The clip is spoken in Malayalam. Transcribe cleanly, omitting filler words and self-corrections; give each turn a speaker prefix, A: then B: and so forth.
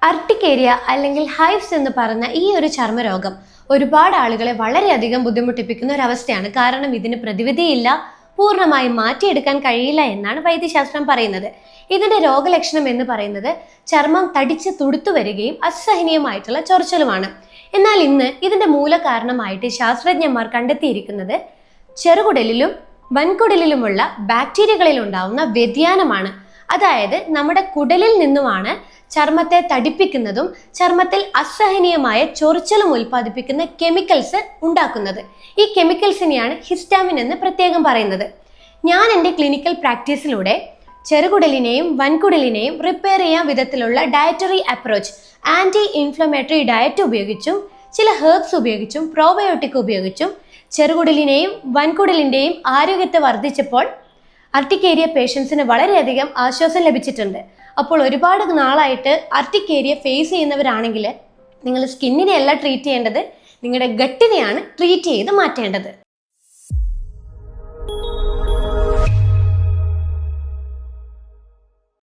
A: അർട്ടിക്കേരിയ അല്ലെങ്കിൽ ഹൈവ്സ് എന്ന് പറയുന്ന ഈ ഒരു ചർമ്മരോഗം ഒരുപാട് ആളുകളെ വളരെയധികം ബുദ്ധിമുട്ടിപ്പിക്കുന്ന ഒരു അവസ്ഥയാണ്. കാരണം ഇതിന് പ്രതിവിധിയില്ല, പൂർണ്ണമായും മാറ്റിയെടുക്കാൻ കഴിയില്ല എന്നാണ് വൈദ്യശാസ്ത്രം പറയുന്നത്. ഇതിന്റെ രോഗലക്ഷണം എന്ന് പറയുന്നത് ചർമ്മം തടിച്ച് തുടുത്തു വരികയും അസഹനീയമായിട്ടുള്ള ചൊറിച്ചിലുമാണ്. എന്നാൽ ഇന്ന് ഇതിന്റെ മൂലകാരണമായിട്ട് ശാസ്ത്രജ്ഞന്മാർ കണ്ടെത്തിയിരിക്കുന്നത് ചെറുകുടലിലും വൻകുടലിലുമുള്ള ബാക്ടീരിയകളിൽ ഉണ്ടാവുന്ന വ്യതിയാനമാണ്. അതായത് നമ്മുടെ കുടലിൽ നിന്നുമാണ് ചർമ്മത്തെ തടിപ്പിക്കുന്നതും ചർമ്മത്തിൽ അസഹനീയമായ ചൊറിച്ചിലും ഉൽപ്പാദിപ്പിക്കുന്ന കെമിക്കൽസ് ഉണ്ടാക്കുന്നത്. ഈ കെമിക്കൽസിനെയാണ് ഹിസ്റ്റാമിൻ എന്ന് പ്രത്യേകം പറയുന്നത്. ഞാൻ എൻ്റെ ക്ലിനിക്കൽ പ്രാക്ടീസിലൂടെ ചെറുകുടലിനെയും വൻകുടലിനെയും റിപ്പയർ ചെയ്യാൻ വിധത്തിലുള്ള dietary approach, anti inflammatory diet ഉപയോഗിച്ചും ചില ഹെർബ്സ് ഉപയോഗിച്ചും പ്രോബയോട്ടിക് ഉപയോഗിച്ചും ചെറുകുടലിനെയും വൻകുടലിൻ്റെയും ആരോഗ്യത്തെ വർദ്ധിച്ചപ്പോൾ അർട്ടിക്കേരിയ പേഷ്യൻസിന് വളരെയധികം ആശ്വാസം ലഭിച്ചിട്ടുണ്ട്. അപ്പോൾ ഒരുപാട് നാളായിട്ട് അർട്ടിക്കേരിയ ഫേസ് ചെയ്യുന്നവരാണെങ്കിൽ നിങ്ങൾ സ്കിന്നിനെ അല്ല ട്രീറ്റ് ചെയ്യേണ്ടത്, നിങ്ങളുടെ ഗട്ടിനെയാണ് ട്രീറ്റ് ചെയ്ത് മാറ്റേണ്ടത്.